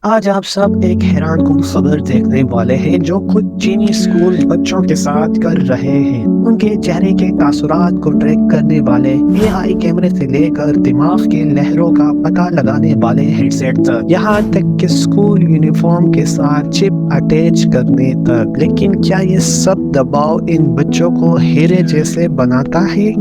आज आप सब एक हैरानकुन खबर देखने वाले हैं जो कुछ चीनी स्कूल बच्चों के साथ कर रहे हैं। उनके चेहरे के तासुरात को ट्रैक करने वाले एआई कैमरे से लेकर दिमाग की लहरों का पता लगाने वाले हेडसेट तक, यहाँ तक कि स्कूल यूनिफॉर्म के साथ चिप अटैच करने तक। लेकिन क्या ये सब दबाव इन बच्चों को हीरे जैसे बनाता है?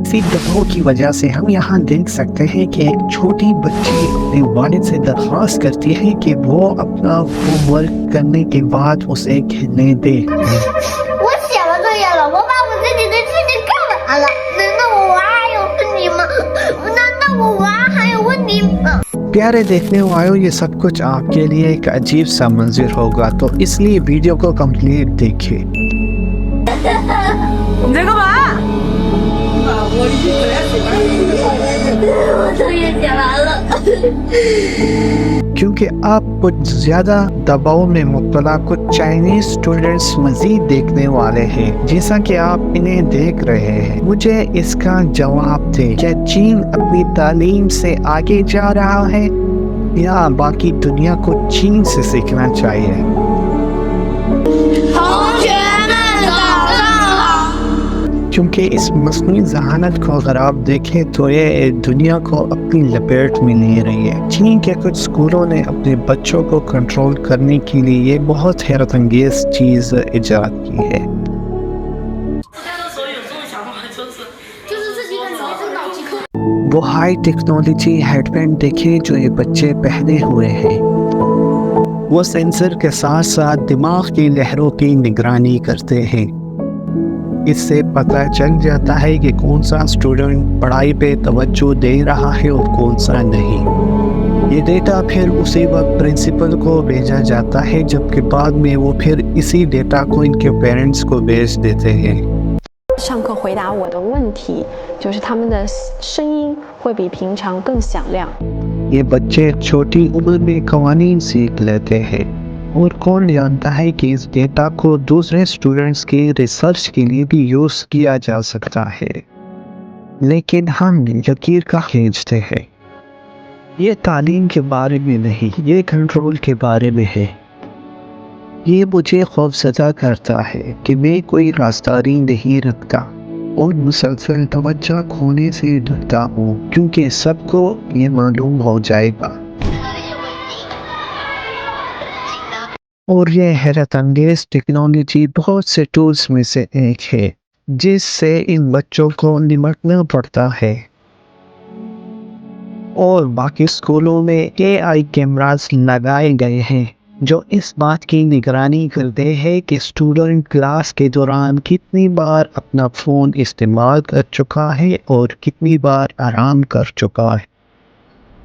इसी दबाव की वजह से हम यहाँ देख सकते हैं कि एक छोटी बच्ची अपने वालिद से दरख्वास्त करती है कि वो अपना होमवर्क करने के बाद उसे खेलने दे। प्यारे देखने वालों, ये सब कुछ आपके लिए एक अजीब सा मंजर होगा, तो इसलिए वीडियो को कंप्लीट देखिए। क्योंकि आप कुछ ज्यादा दबाव में मुब्तला कुछ चाइनीज स्टूडेंट्स मजीद देखने वाले हैं, जैसा कि आप इन्हें देख रहे हैं। मुझे इसका जवाब दे, क्या चीन अपनी तालीम से आगे जा रहा है या बाकी दुनिया को चीन से सीखना चाहिए? क्योंकि इस मस्नूई ज़हानत को अगर आप देखें तो ये दुनिया को अपनी लपेट में ले रही है। चीन के कुछ स्कूलों ने अपने बच्चों को कंट्रोल करने के लिए ये बहुत हैरत अंगेज चीज़ इजाद की है। वो हाई टेक्नोलॉजी हेडबैंड देखें जो ये बच्चे पहने हुए हैं। वो सेंसर के साथ साथ दिमाग की लहरों की निगरानी करते हैं। इससे पता चल जाता है कि कौन सा स्टूडेंट पढ़ाई पे तवज्जो दे रहा है और कौन सा नहीं। ये डेटा फिर उसी वक्त प्रिंसिपल को भेजा जाता है, जबकि बाद में वो फिर इसी डेटा को इनके पेरेंट्स को भेज देते हैं। 上课回答我的问题，就是他们的声音会比平常更响亮。 ये बच्चे छोटी उम्र में कवानीन सीख लेते हैं और कौन जानता है कि इस डेटा को दूसरे स्टूडेंट्स की रिसर्च के लिए भी यूज़ किया जा सकता है। लेकिन हम लकीर का खींचते हैं। ये तालीम के बारे में नहीं, ये कंट्रोल के बारे में है। ये मुझे खौफज़दा करता है कि मैं कोई रास्तारी नहीं रखता और मुसलसल तवज्जो खोने से डरता हूँ, क्योंकि सबको ये मालूम हो जाएगा। और ये हैरत अंगेज टेक्नोलॉजी बहुत से टूल्स में से एक है जिससे इन बच्चों को निपटना पड़ता है। और बाकी स्कूलों में एआई कैमरास लगाए गए हैं जो इस बात की निगरानी करते हैं कि स्टूडेंट क्लास के दौरान कितनी बार अपना फ़ोन इस्तेमाल कर चुका है और कितनी बार आराम कर चुका है।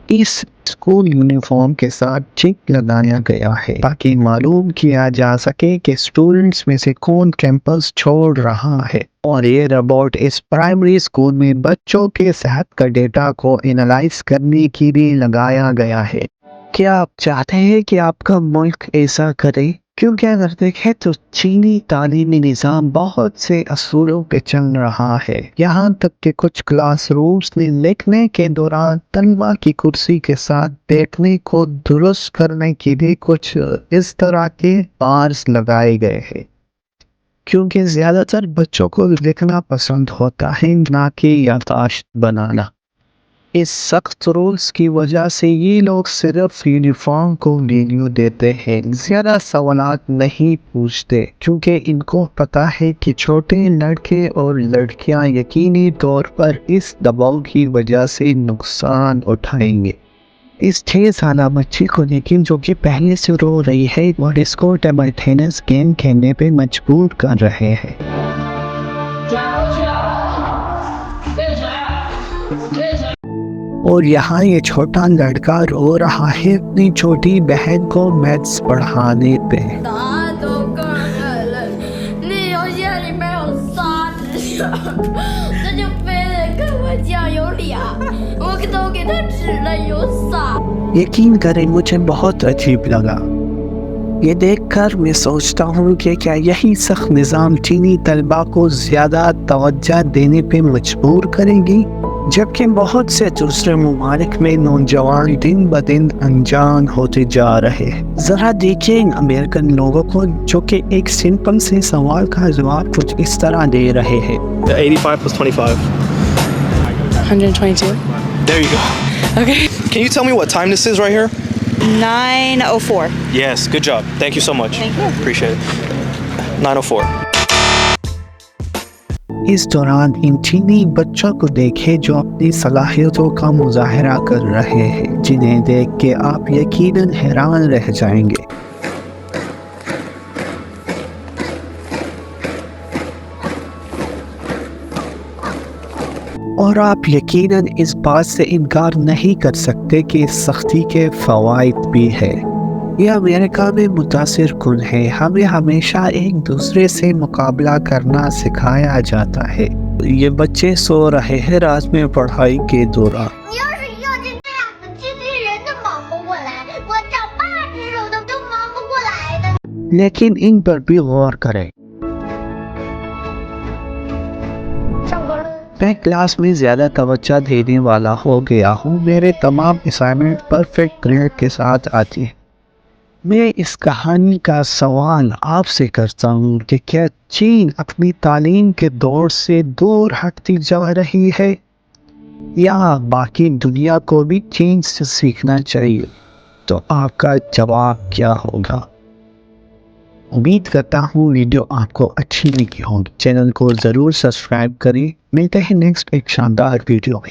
इस स्कूल यूनिफॉर्म के साथ चिप लगाया गया है ताकि मालूम किया जा सके कि स्टूडेंट्स में से कौन कैंपस छोड़ रहा है। और ये रोबोट इस प्राइमरी स्कूल में बच्चों के सेहत का डेटा को एनालाइज करने के लिए लगाया गया है। क्या आप चाहते हैं कि आपका मुल्क ऐसा करे? क्योंकि अगर देखें तो चीनी तालीमी निज़ाम बहुत से असूलों पे चल रहा है। यहाँ तक कि कुछ क्लासरूम्स में लिखने के दौरान तलबा की कुर्सी के साथ बैठने को दुरुस्त करने के लिए कुछ इस तरह के बार्स लगाए गए हैं, क्योंकि ज़्यादातर बच्चों को लिखना पसंद होता है, ना कि याददाश्त बनाना। इस सख्त रूल्स की वजह से ये लोग सिर्फ यूनिफॉर्म को वैल्यू देते हैं, ज़्यादा सवालात नहीं पूछते, क्योंकि इनको पता है कि छोटे लड़के और लड़कियां यकीनी तौर पर इस दबाव की वजह से नुकसान उठाएंगे। इस 6 साल बच्ची को लेकिन जो कि पहले से रो रही है और इसको टेबल टेनिस गेम खेलने पे मजबूर कर रहे हैं। और यहाँ ये छोटा लड़का रो रहा है अपनी छोटी बहन को मैथ्स पढ़ाने पे। यकीन करें मुझे बहुत अजीब लगा। ये देखकर मैं सोचता हूँ कि क्या यही सख्त निज़ाम चीनी तलबा को ज़्यादा तवज्जो देने पे मजबूर करेगी, जबकि बहुत से दूसरे ममालिक में नौजवान दिन ब दिन अनजान होते जा रहे हैं। ज़रा देखिए इन अमेरिकन लोगों को जो कि एक सिंपल से सवाल का जवाब कुछ इस तरह दे रहे हैं। 85 plus 25. 122. There you go. Okay. Can you tell me what time this is right here? 9:04. Yes, good job. Thank you so much. Thank you. Appreciate it. 9:04. इस दौरान इन चीनी बच्चों को देखें जो अपनी सलाहियतों का मुजाहरा कर रहे हैं, जिन्हें देख के आप यकीनन हैरान रह जाएंगे। और आप यकीनन इस बात से इनकार नहीं कर सकते कि इस सख्ती के फ़वाइद भी है। यह अमेरिका में मुतासिर कुन है। हमें हमेशा एक दूसरे से मुकाबला करना सिखाया जाता है। ये बच्चे सो रहे हैं रात में पढ़ाई के दौरान। लेकिन इन पर भी गौर करें। मैं क्लास में ज़्यादा तवज्जो देने वाला हो गया हूँ। मेरे तमाम असाइनमेंट परफेक्ट ग्रेड के साथ आती हैं। मैं इस कहानी का सवाल आपसे करता हूँ कि क्या चीन अपनी तालीम के दौर से दूर हटती जा रही है, या बाकी दुनिया को भी चीन से सीखना चाहिए? तो आपका जवाब क्या होगा? उम्मीद करता हूँ वीडियो आपको अच्छी लगी होगी। चैनल को ज़रूर सब्सक्राइब करें। मिलते हैं नेक्स्ट एक शानदार वीडियो में।